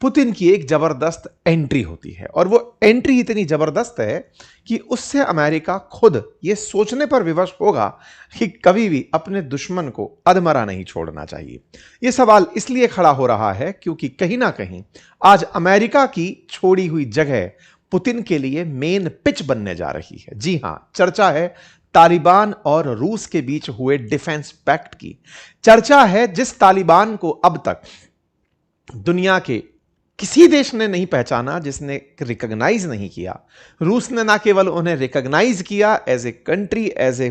Putin की एक जबरदस्त एंट्री होती है और वो एंट्री इतनी जबरदस्त है कि उससे अमेरिका खुद ये सोचने पर विवश होगा कि कभी भी अपने दुश्मन को अधमरा नहीं छोड़ना चाहिए। ये सवाल इसलिए खड़ा हो रहा है क्योंकि कहीं ना कहीं आज अमेरिका की छोड़ी हुई जगह पुतिन के लिए मेन पिच बनने जा रही है। जी हां, चर्चा है तालिबान और रूस के बीच हुए डिफेंस पैक्ट की। चर्चा है जिस तालिबान को अब तक दुनिया के किसी देश ने नहीं पहचाना, जिसने रिकॉग्नाइज नहीं किया। रूस ने ना केवल उन्हें रिकॉग्नाइज किया एज ए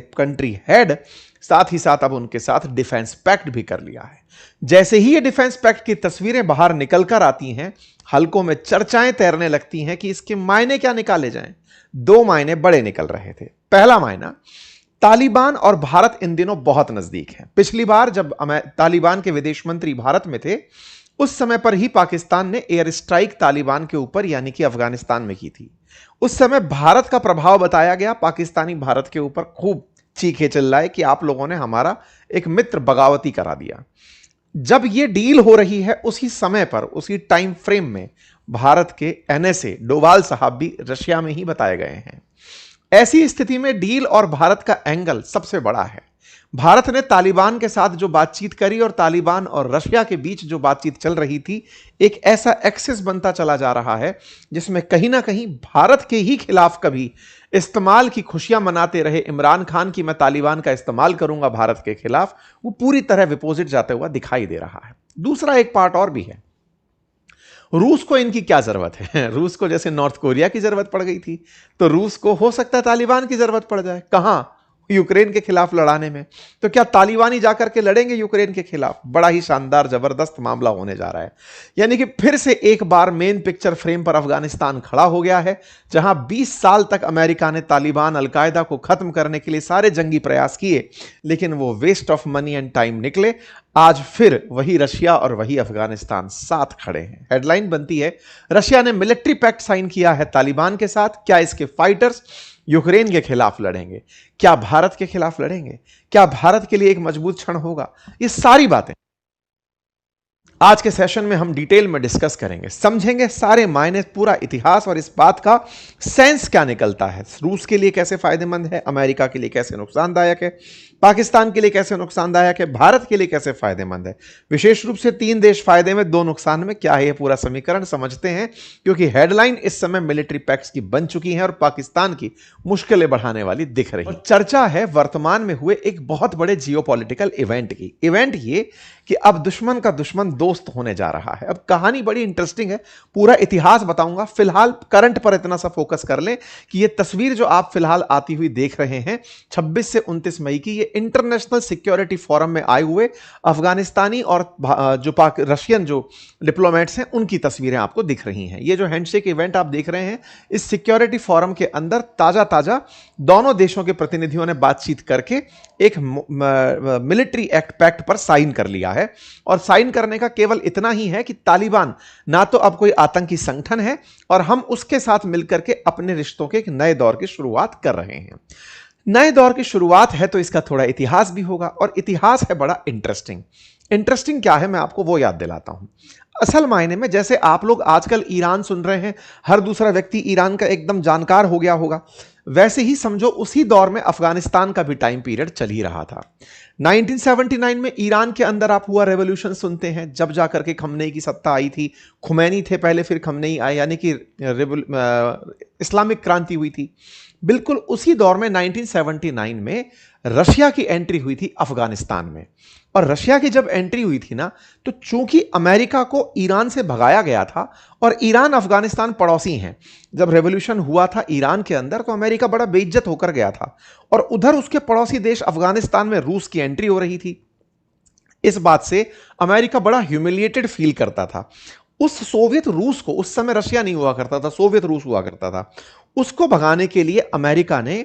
कंट्री हेड, साथ ही साथ अब उनके साथ डिफेंस पैक्ट भी कर लिया है। जैसे ही ये डिफेंस पैक्ट की तस्वीरें बाहर निकलकर आती हैं, हलकों में चर्चाएं तैरने लगती हैं कि इसके मायने क्या निकाले जाएं। दो मायने बड़े निकल रहे थे। पहला मायना, तालिबान और भारत इन दिनों बहुत नजदीक हैं। पिछली बार जब तालिबान के विदेश मंत्री भारत में थे, उस समय पर ही पाकिस्तान ने एयर स्ट्राइक तालिबान के ऊपर यानी कि अफगानिस्तान में की थी। उस समय भारत का प्रभाव बताया गया। पाकिस्तानी भारत के ऊपर खूब चीखे चिल्लाए कि आप लोगों ने हमारा एक मित्र बगावती करा दिया। जब यह डील हो रही है, उसी समय पर, उसी टाइम फ्रेम में भारत के एनएसए डोवाल साहब भी रशिया में ही बताए गए हैं। ऐसी स्थिति में डील और भारत का एंगल सबसे बड़ा है। भारत ने तालिबान के साथ जो बातचीत करी और तालिबान और रशिया के बीच जो बातचीत चल रही थी, एक ऐसा एक्सेस बनता चला जा रहा है जिसमें कहीं ना कहीं भारत के ही खिलाफ कभी इस्तेमाल की खुशियां मनाते रहे इमरान खान की मैं तालिबान का इस्तेमाल करूंगा भारत के खिलाफ, वो पूरी तरह विपोजिट जाते हुआ दिखाई दे रहा है। दूसरा एक पार्ट और भी है। रूस को इनकी क्या जरूरत है? रूस को जैसे नॉर्थ कोरिया की जरूरत पड़ गई थी, तो रूस को हो सकता है तालिबान की जरूरत पड़ जाए। कहां? यूक्रेन के खिलाफ लड़ाने में। तो क्या तालिबानी जाकर के लड़ेंगे यूक्रेन के खिलाफ? बड़ा ही शानदार जबरदस्त मामला होने जा रहा है। यानी कि फिर से एक बार मेन पिक्चर फ्रेम पर अफगानिस्तान खड़ा हो गया है, जहां 20 साल तक अमेरिका ने तालिबान अलकायदा को खत्म करने के लिए सारे जंगी प्रयास किए, लेकिन वो waste of money and time निकले। आज फिर वही रशिया और वही अफगानिस्तान साथ खड़े हैं। हेडलाइन बनती है, रशिया ने मिलिट्री पैक्ट साइन किया है तालिबान के साथ। क्या इसके फाइटर्स यूक्रेन के खिलाफ लड़ेंगे? क्या भारत के खिलाफ लड़ेंगे? क्या भारत के लिए एक मजबूत क्षण होगा? ये सारी बातें आज के सेशन में हम डिटेल में डिस्कस करेंगे, समझेंगे सारे मायने, पूरा इतिहास और इस बात का सेंस क्या निकलता है। रूस के लिए कैसे फायदेमंद है, अमेरिका के लिए कैसे नुकसानदायक है, पाकिस्तान के लिए कैसे नुकसानदायक है, भारत के लिए कैसे फायदेमंद है। विशेष रूप से 3 देश फायदे में, 2 नुकसान में। क्या है ये पूरा समीकरण समझते हैं, क्योंकि हेडलाइन इस समय मिलिट्री पैक्ट्स की बन चुकी है और पाकिस्तान की मुश्किलें बढ़ाने वाली दिख रही है। चर्चा है वर्तमान में हुए एक बहुत बड़े जियोपॉलिटिकल इवेंट की। इवेंट ये कि अब दुश्मन का दुश्मन दोस्त होने जा रहा है। अब कहानी बड़ी इंटरेस्टिंग है, पूरा इतिहास बताऊंगा। फिलहाल करंट पर इतना सा फोकस कर लें कि ये तस्वीर जो आप फिलहाल आती हुई देख रहे हैं 26 से 29 मई की, ये इंटरनेशनल सिक्योरिटी फोरम में आए हुए अफगानिस्तानी और जो रशियन जो डिप्लोमेट्स हैं उनकी तस्वीरें आपको दिख रही हैं। ये जो हैंडशेक इवेंट आप देख रहे हैं, इस सिक्योरिटी फोरम के अंदर ताजा ताजा दोनों देशों के प्रतिनिधियों ने बातचीत करके एक मिलिट्री एक्ट पैक्ट पर साइन कर लिया है। और साइन करने का केवल इतना ही है कि तालिबान ना तो अब कोई आतंकी संगठन है और हम उसके साथ मिलकर के अपने रिश्तों के एक नए दौर की शुरुआत कर रहे हैं। नए दौर की शुरुआत है तो इसका थोड़ा इतिहास भी होगा, और इतिहास है बड़ा इंटरेस्टिंग। इंटरेस्टिंग क्या है, मैं आपको वो याद दिलाता हूं। असल मायने में जैसे आप लोग आजकल ईरान सुन रहे हैं, हर दूसरा व्यक्ति ईरान का एकदम जानकार हो गया होगा, वैसे ही समझो उसी दौर में अफगानिस्तान का भी टाइम पीरियड चल ही रहा था। 1979 में ईरान के अंदर आप हुआ रेवोल्यूशन सुनते हैं, जब जाकर के खमनेई की सत्ता आई थी। खुमैनी थे पहले, फिर खमनेई आए, यानी कि इस्लामिक क्रांति हुई थी। बिल्कुल उसी दौर में 1979 में रशिया की एंट्री हुई थी अफगानिस्तान में। और रशिया की जब एंट्री हुई थी ना, तो चूंकि अमेरिका को ईरान से भगाया गया था और ईरान अफगानिस्तान पड़ोसी हैं, जब रेवोल्यूशन हुआ था ईरान के अंदर तो अमेरिका बड़ा बेइज्जत होकर गया था। और उधर उसके पड़ोसी देश अफगानिस्तान में रूस की एंट्री हो रही थी। इस बात से अमेरिका बड़ा ह्यूमिलिएटेड फील करता था। उस सोवियत रूस को, उस समय रशिया नहीं हुआ करता था, सोवियत रूस हुआ करता था, उसको भगाने के लिए अमेरिका ने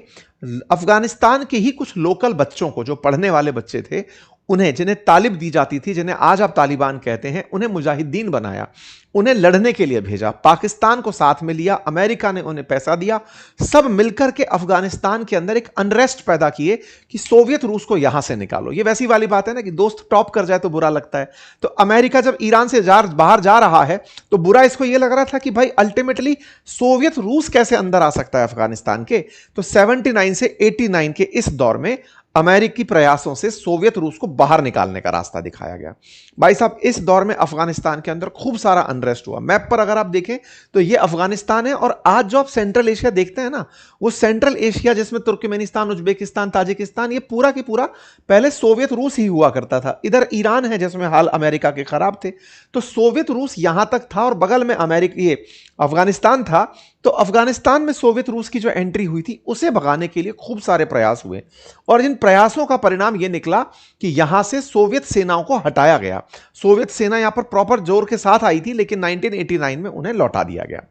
अफगानिस्तान के ही कुछ लोकल बच्चों को, जो पढ़ने वाले बच्चे थे, उन्हें, जिन्हें तालिब दी जाती थी, जिन्हें आज आप तालिबान कहते हैं, उन्हें मुजाहिदीन बनाया, उन्हें लड़ने के लिए भेजा, पाकिस्तान को साथ में लिया, अमेरिका ने उन्हें पैसा दिया, सब मिलकर के अफगानिस्तान के अंदर एक अनरेस्ट पैदा किए कि सोवियत रूस को यहां से निकालो। ये वैसी वाली बात है ना कि दोस्त टॉप कर जाए तो बुरा लगता है। तो अमेरिका जब ईरान से बाहर जा रहा है तो बुरा इसको यह लग रहा था कि भाई अल्टीमेटली सोवियत रूस कैसे अंदर आ सकता है अफगानिस्तान के। तो 79 से 89 के इस दौर में अमेरिकी प्रयासों से सोवियत रूस को बाहर निकालने का रास्ता दिखाया गया। भाई साहब, इस दौर में अफगानिस्तान के अंदर खूब सारा अनरेस्ट हुआ। मैप पर अगर आप देखें तो ये अफगानिस्तान है, और आज जो आप सेंट्रल एशिया देखते हैं ना, वो सेंट्रल एशिया जिसमें तुर्कमेनिस्तान, उज्बेकिस्तान, ताजिकिस्तान, ये पूरा की पूरा पहले सोवियत रूस ही हुआ करता था। इधर ईरान है जिसमें हाल अमेरिका के खराब थे। तो सोवियत रूस यहां तक था और बगल में अमेरिका, ये अफगानिस्तान था। तो अफगानिस्तान में सोवियत रूस की जो एंट्री हुई थी उसे भगाने के लिए खूब सारे प्रयास हुए, और इन प्रयासों का परिणाम यह निकला कि यहां से सोवियत सेनाओं को हटाया गया। सोवियत सेना यहां पर प्रॉपर जोर के साथ आई थी, लेकिन 1989 में उन्हें लौटा दिया गया।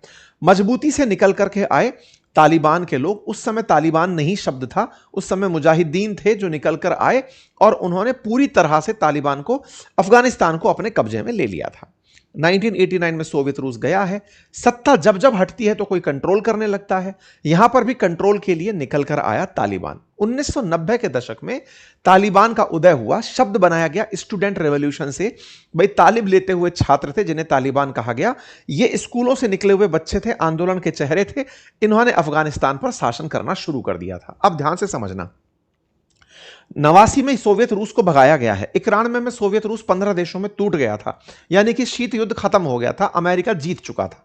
मजबूती से निकल करके आए तालिबान के लोग। उस समय तालिबान नहीं शब्द था, उस समय मुजाहिदीन थे जो निकल कर आए, और उन्होंने पूरी तरह से तालिबान को, अफगानिस्तान को अपने कब्जे में ले लिया था। 1989 में सोवियत रूस गया है। सत्ता जब जब हटती है तो कोई कंट्रोल करने लगता है। यहां पर भी कंट्रोल के लिए निकल कर आया तालिबान। 1990 के दशक में तालिबान का उदय हुआ। शब्द बनाया गया स्टूडेंट रेवोल्यूशन से। भाई, तालिब लेते हुए छात्र थे जिन्हें तालिबान कहा गया। ये स्कूलों से निकले हुए बच्चे थे, आंदोलन के चेहरे थे। इन्होंने अफगानिस्तान पर शासन करना शुरू कर दिया था। अब ध्यान से समझना, 89 में सोवियत रूस को भगाया गया है। 91 में सोवियत रूस 15 देशों में टूट गया था, यानी कि शीत युद्ध खत्म हो गया था, अमेरिका जीत चुका था।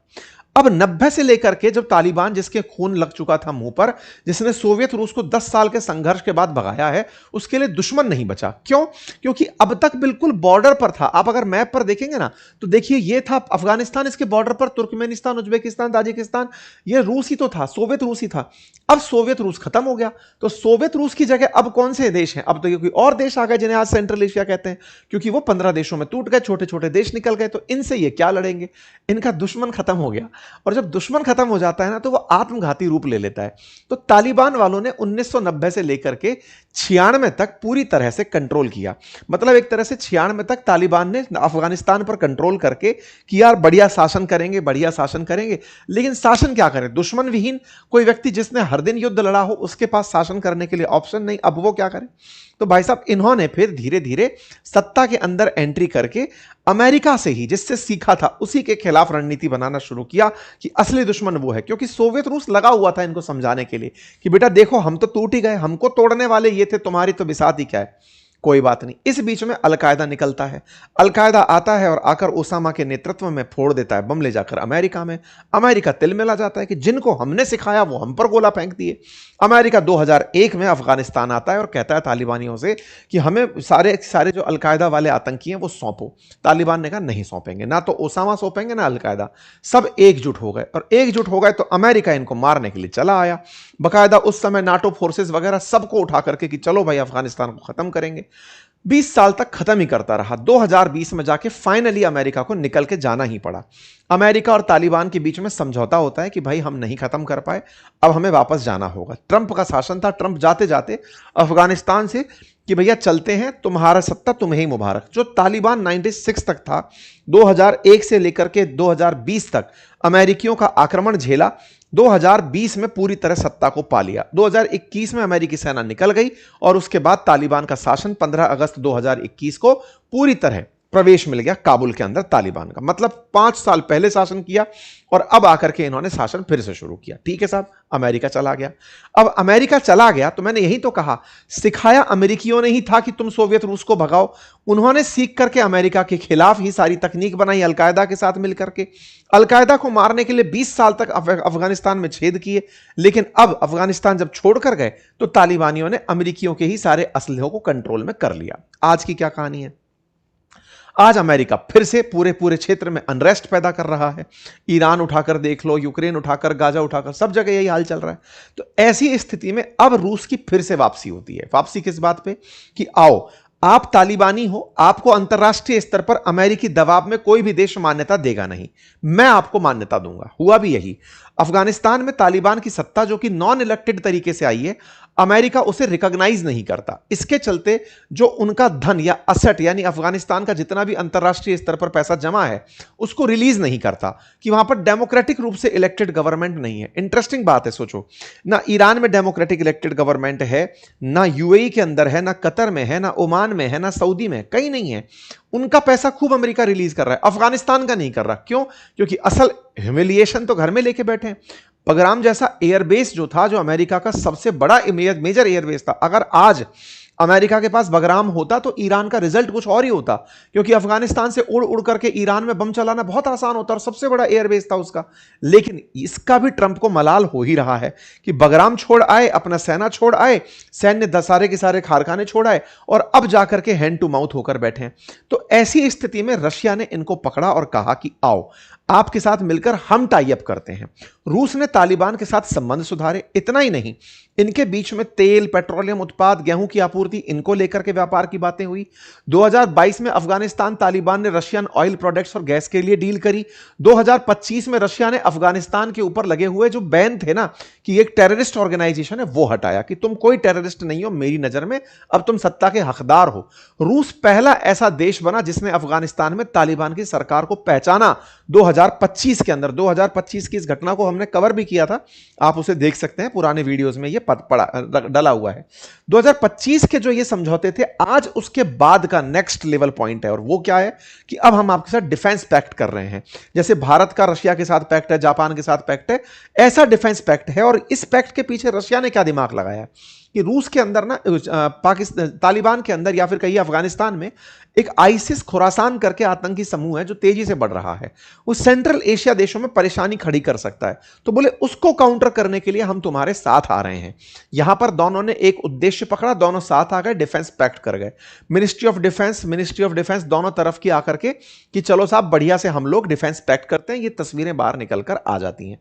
अब 90 से लेकर के जब तालिबान, जिसके खून लग चुका था मुंह पर, जिसने सोवियत रूस को 10 साल के संघर्ष के बाद भगाया है, उसके लिए दुश्मन नहीं बचा। क्यों? क्योंकि अब तक बिल्कुल बॉर्डर पर था। आप अगर मैप पर देखेंगे ना तो देखिए, ये था अफगानिस्तान, इसके बॉर्डर पर तुर्कमेनिस्तान, उज्बेकिस्तान, ताजिकिस्तान, ये रूस ही तो था, सोवियत रूस ही था। अब सोवियत रूस खत्म हो गया, तो सोवियत रूस की जगह अब कौन से देश हैं? अब तो ये कोई और देश आ गए जिन्हें आज सेंट्रल एशिया कहते हैं, क्योंकि वो 15 देशों में टूट गए, छोटे छोटे देश निकल गए। तो इनसे ये क्या लड़ेंगे? इनका दुश्मन खत्म हो गया, और जब दुश्मन खत्म हो जाता है ना तो वो आत्मघाती रूप ले लेता है। तो तालिबान वालों ने 1990 से लेकर के 96 तक पूरी तरह से कंट्रोल किया। मतलब एक तरह से 96 तक तालिबान ने अफगानिस्तान पर कंट्रोल करके कि यार बढ़िया शासन करेंगे, बढ़िया शासन करेंगे। लेकिन शासन क्या करें? दुश्मन विहीन कोई व्यक्ति जिसने हर दिन युद्ध लड़ा हो, उसके पास शासन करने के लिए ऑप्शन नहीं। अब वो क्या करे? तो भाई साहब, इन्होंने फिर धीरे धीरे सत्ता के अंदर एंट्री करके अमेरिका से ही, जिससे सीखा था, उसी के खिलाफ रणनीति बनाना शुरू किया कि असली दुश्मन वो है। क्योंकि सोवियत रूस लगा हुआ था इनको समझाने के लिए कि बेटा देखो, हम तो टूट ही गए, हमको तोड़ने वाले ये थे, तुम्हारी तो बिसात ही क्या है, कोई बात नहीं। इस बीच में अलकायदा निकलता है। अलकायदा आता है और आकर ओसामा के नेतृत्व में फोड़ देता है बम ले जाकर अमेरिका में। अमेरिका तिलमिला जाता है कि जिनको हमने सिखाया वो हम पर गोला फेंक दिए। अमेरिका 2001 में अफगानिस्तान आता है और कहता है तालिबानियों से कि हमें सारे जो अलकायदा वाले आतंकी हैं वो सौंपो। तालिबान ने कहा नहीं सौंपेंगे, ना तो ओसामा सौंपेंगे ना अलकायदा। सब एकजुट हो गए, और एकजुट हो गए तो अमेरिका इनको मारने के लिए चला आया। बाकायदा उस समय नाटो फोर्सेस वगैरह सबको उठा करके कि चलो भाई अफगानिस्तान को खत्म करेंगे। 20 साल तक खत्म ही करता रहा। 2020 में जाके फाइनली अमेरिका को निकल के जाना ही पड़ा। अमेरिका और तालिबान के बीच में समझौता होता है कि भाई हम नहीं खत्म कर पाए, अब हमें वापस जाना होगा। ट्रंप का शासन था, ट्रंप जाते जाते अफगानिस्तान से कि भैया चलते हैं, तुम्हारा सत्ता तुम्हें ही मुबारक। जो तालिबान 96 तक था, 2001 से लेकर के 2020 तक अमेरिकियों का आक्रमण झेला, 2020 में पूरी तरह सत्ता को पा लिया। 2021 में अमेरिकी सेना निकल गई और उसके बाद तालिबान का शासन 15 अगस्त 2021 को पूरी तरह प्रवेश मिल गया काबुल के अंदर तालिबान का। मतलब 5 साल पहले शासन किया और अब आकर के इन्होंने शासन फिर से शुरू किया। ठीक है साहब, अमेरिका चला गया। अब अमेरिका चला गया तो मैंने यही तो कहा, सिखाया अमेरिकियों ने ही था कि तुम सोवियत रूस को भगाओ। उन्होंने सीख करके अमेरिका के खिलाफ ही सारी तकनीक बनाई, अलकायदा के साथ मिलकर के। अलकायदा को मारने के लिए 20 साल तक अफगानिस्तान में छेद किए, लेकिन अब अफगानिस्तान जब छोड़कर गए तो तालिबानियों ने अमेरिकियों के ही सारे असलहों को कंट्रोल में कर लिया। आज की क्या कहानी है? आज अमेरिका फिर से पूरे क्षेत्र में अनरेस्ट पैदा कर रहा है। ईरान उठाकर देख लो, यूक्रेन उठाकर, गाजा उठाकर, सब जगह यही हाल चल रहा है। तो ऐसी स्थिति में अब रूस की फिर से वापसी होती है। वापसी किस बात पे? कि आओ, आप तालिबानी हो, आपको अंतरराष्ट्रीय स्तर पर अमेरिकी दबाव में कोई भी देश मान्यता देगा नहीं, मैं आपको मान्यता दूंगा। हुआ भी यही। अफगानिस्तान में तालिबान की सत्ता, जो कि नॉन इलेक्टेड तरीके से आई है, अमेरिका उसे रिकॉग्नाइज नहीं करता। इसके चलते जो उनका धन या असेट यानी अफगानिस्तान का जितना भी अंतरराष्ट्रीय स्तर पर पैसा जमा है उसको रिलीज नहीं करता कि वहां पर डेमोक्रेटिक रूप से इलेक्टेड गवर्नमेंट नहीं है। इंटरेस्टिंग बात है, सोचो ना ईरान में डेमोक्रेटिक इलेक्टेड गवर्नमेंट है, ना यूएई के अंदर है, ना कतर में है, ना ओमान में है, ना सऊदी में, कहीं नहीं है। उनका पैसा खूब अमेरिका रिलीज कर रहा है, अफगानिस्तान का नहीं कर रहा। क्यों? क्योंकि असल ह्यूमिलिएशन तो घर में लेके बैठे हैं। बगराम जैसा एयरबेस जो था, जो अमेरिका का सबसे बड़ा मेजर एयरबेस था, अगर आज अमेरिका के पास बगराम होता तो ईरान का रिजल्ट कुछ और ही होता, क्योंकि अफगानिस्तान से उड़ उड़ करके ईरान में बम चलाना बहुत आसान होता और सबसे बड़ा एयरबेस था उसका। लेकिन इसका भी ट्रंप को मलाल हो ही रहा है कि बगराम छोड़ आए, अपना सेना छोड़ आए, सैन्य दसारे के सारे कारखाने छोड़ आए और अब जाकर के हैंड टू माउथ होकर बैठे हैं। तो ऐसी स्थिति में रशिया ने इनको पकड़ा और कहा कि आओ आपके साथ मिलकर हम टाई अप करते हैं। रूस ने तालिबान के साथ संबंध सुधारे। इतना ही नहीं, इनके बीच में तेल, पेट्रोलियम उत्पाद, गेहूं की आपूर्ति, इनको लेकर के व्यापार की बातें हुई। 2022 में अफगानिस्तान तालिबान ने रशियन ऑयल प्रोडक्ट्स और गैस के लिए डील करी। 2025 में रशिया ने अफगानिस्तान के ऊपर लगे हुए जो बैन थे ना कि एक टेररिस्ट ऑर्गेनाइजेशन है, वो हटाया कि तुम कोई टेररिस्ट नहीं हो मेरी नजर में, अब तुम सत्ता के हकदार हो। रूस पहला ऐसा देश बना जिसने अफगानिस्तान में तालिबान की सरकार को पहचाना 2025 के अंदर। 2025 की इस घटना को हमने कवर भी किया था, आप उसे देख सकते हैं, पुराने वीडियोस में ये डला हुआ है। 2025 के जो ये समझौते थे, आज उसके बाद का नेक्स्ट लेवल पॉइंट है, और वो क्या है कि अब हम आपके साथ डिफेंस पैक्ट कर रहे हैं। जैसे भारत का रशिया के साथ पैक्ट है, जापान के साथ पैक्ट है, ऐसा डिफेंस पैक्ट है। और इस पैक्ट के पीछे रशिया ने क्या दिमाग लगाया कि रूस के अंदर ना, पाकिस्तान, तालिबान के अंदर या फिर कहिए अफगानिस्तान में एक आईसिस खुरासान करके आतंकी समूह है जो तेजी से बढ़ रहा है, वो सेंट्रल एशिया देशों में परेशानी खड़ी कर सकता है। तो बोले उसको काउंटर करने के लिए हम तुम्हारे साथ आ रहे हैं। यहां पर दोनों ने एक उद्देश्य पकड़ा, दोनों साथ आ गए, डिफेंस पैक्ट कर गए। मिनिस्ट्री ऑफ डिफेंस दोनों तरफ की आकर के कि चलो साहब बढ़िया से हम लोग डिफेंस पैक्ट करते हैं। ये तस्वीरें बाहर निकल कर आ जाती हैं।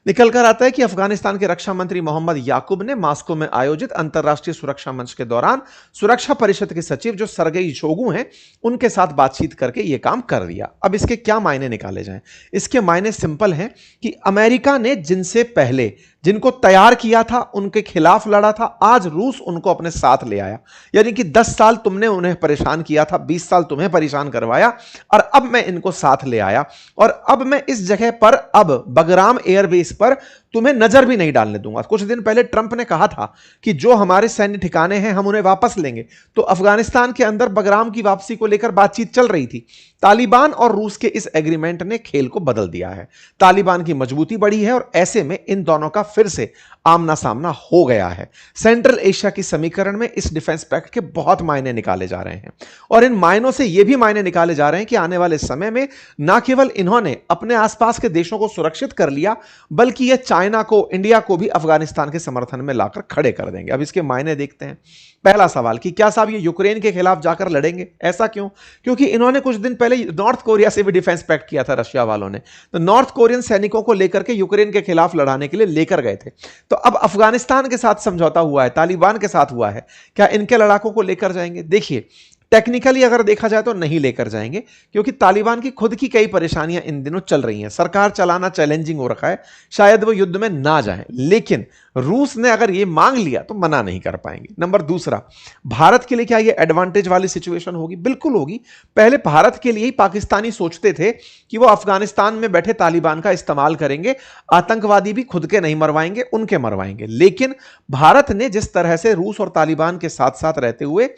निकल कर आता है कि अफगानिस्तान के रक्षा मंत्री मोहम्मद याकूब ने मास्को में आयोजित अंतरराष्ट्रीय सुरक्षा मंच के दौरान सुरक्षा परिषद के सचिव जो सरगेई शोगु हैं उनके साथ बातचीत करके यह काम कर दिया। अब इसके क्या मायने निकाले जाएं? इसके मायने सिंपल हैं कि अमेरिका ने जिनसे पहले जिनको तैयार किया था, उनके खिलाफ लड़ा था, आज रूस उनको अपने साथ ले आया। यानी कि 10 साल तुमने उन्हें परेशान किया था, 20 साल तुम्हें परेशान करवाया, और अब मैं इनको साथ ले आया, और अब मैं इस जगह पर, अब बगराम एयरबेस पर तुम्हें नजर भी नहीं डालने दूंगा। कुछ दिन पहले ट्रंप ने कहा था कि जो हमारे सैन्य ठिकाने हैं हम उन्हें वापस लेंगे। तो अफगानिस्तान के अंदर बगराम की वापसी को लेकर बातचीत चल रही थी। तालिबान और रूस के इस एग्रीमेंट ने खेल को बदल दिया है। तालिबान की मजबूती बढ़ी है और ऐसे में इन दोनों का फिर से आमना सामना हो गया है। सेंट्रल एशिया की समीकरण में इस डिफेंस पैक्ट के बहुत मायने निकाले जा रहे हैं, और इन मायनों से यह भी मायने निकाले जा रहे हैं कि आने वाले समय में न केवल इन्होंने अपने आसपास के देशों को सुरक्षित कर लिया, बल्कि यह चाइना को, इंडिया को भी अफगानिस्तान के समर्थन में लाकर खड़े कर देंगे। अब इसके मायने देखते हैं। पहला सवाल कि क्या साहब ये यूक्रेन के खिलाफ जाकर लड़ेंगे? ऐसा क्यों? क्योंकि इन्होंने कुछ दिन पहले नॉर्थ कोरिया से भी डिफेंस पैक्ट किया था रशिया वालों ने। तो नॉर्थ कोरियन सैनिकों को लेकर के यूक्रेन के खिलाफ लड़ाने के लिए लेकर गए थे। तो अब अफगानिस्तान के साथ समझौता हुआ है, तालिबान के साथ हुआ है, क्या इनके लड़ाकों को लेकर जाएंगे? देखिए, टेक्निकली अगर देखा जाए तो नहीं लेकर जाएंगे, क्योंकि तालिबान की खुद की कई परेशानियां इन दिनों चल रही हैं। सरकार चलाना चैलेंजिंग हो रखा है, शायद वो युद्ध में ना जाएं। लेकिन रूस ने अगर ये मांग लिया तो मना नहीं कर पाएंगे। नंबर दूसरा, भारत के लिए क्या ये एडवांटेज वाली सिचुएशन होगी? बिल्कुल होगी। पहले भारत के लिए ही पाकिस्तानी सोचते थे कि वो अफगानिस्तान में बैठे तालिबान का इस्तेमाल करेंगे, आतंकवादी भी खुद के नहीं मरवाएंगे, उनके मरवाएंगे। लेकिन भारत ने जिस तरह से रूस और तालिबान के साथ साथ रहते हुए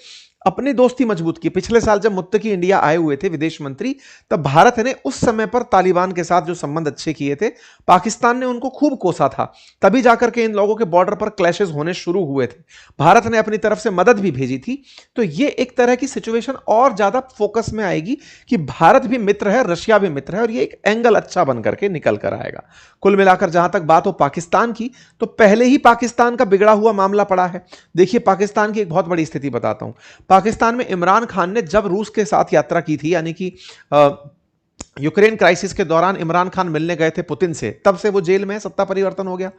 अपनी दोस्ती मजबूत की, पिछले साल जब मुत्तकी इंडिया आए हुए थे विदेश मंत्री, तब भारत ने उस समय पर तालिबान के साथ जो संबंध अच्छे किए थे, पाकिस्तान ने उनको खूब कोसा था। तभी जाकर के इन लोगों के बॉर्डर पर क्लैशेस होने शुरू हुए थे। भारत ने अपनी तरफ से मदद भी भेजी थी। तो ये एक तरह की सिचुएशन और ज्यादा फोकस में आएगी कि भारत भी मित्र है, रशिया भी मित्र है, और ये एक एंगल अच्छा बन करके निकल कर आएगा। कुल मिलाकर जहां तक बात हो पाकिस्तान की, तो पहले ही पाकिस्तान का बिगड़ा हुआ मामला पड़ा है। देखिए, पाकिस्तान की एक बहुत बड़ी स्थिति बताता हूं। पाकिस्तान में इमरान खान ने जब रूस के साथ यात्रा की थी, यानी कि यूक्रेन क्राइसिस के दौरान इमरान खान मिलने गए थे पुतिन से, तब से वो जेल में है, सत्ता परिवर्तन हो गया।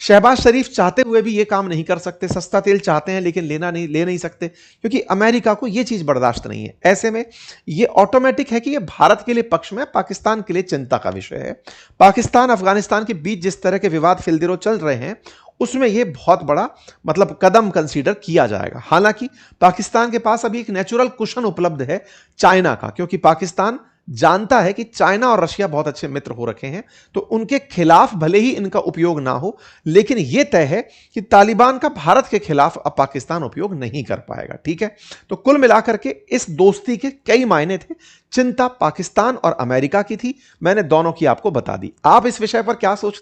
शहबाज शरीफ चाहते हुए भी ये काम नहीं कर सकते। सस्ता तेल चाहते हैं लेकिन ले नहीं सकते, क्योंकि अमेरिका को ये चीज बर्दाश्त नहीं है। ऐसे में ये ऑटोमेटिक है कि ये भारत के लिए पक्ष में, पाकिस्तान के लिए चिंता का विषय है। पाकिस्तान अफगानिस्तान के बीच जिस तरह के विवाद फिलदिरो चल रहे हैं, उसमें यह बहुत बड़ा मतलब कदम कंसीडर किया जाएगा। हालांकि पाकिस्तान के पास अभी एक नेचुरल कुशन उपलब्ध है चाइना का, क्योंकि पाकिस्तान जानता है कि चाइना और रशिया बहुत अच्छे मित्र हो रखे हैं, तो उनके खिलाफ भले ही इनका उपयोग ना हो, लेकिन यह तय है कि तालिबान का भारत के खिलाफ अब पाकिस्तान उपयोग नहीं कर पाएगा। ठीक है, तो कुल मिलाकर के इस दोस्ती के कई मायने थे। चिंता पाकिस्तान और अमेरिका की थी, मैंने दोनों की आपको बता दी। आप इस विषय पर क्या सोचते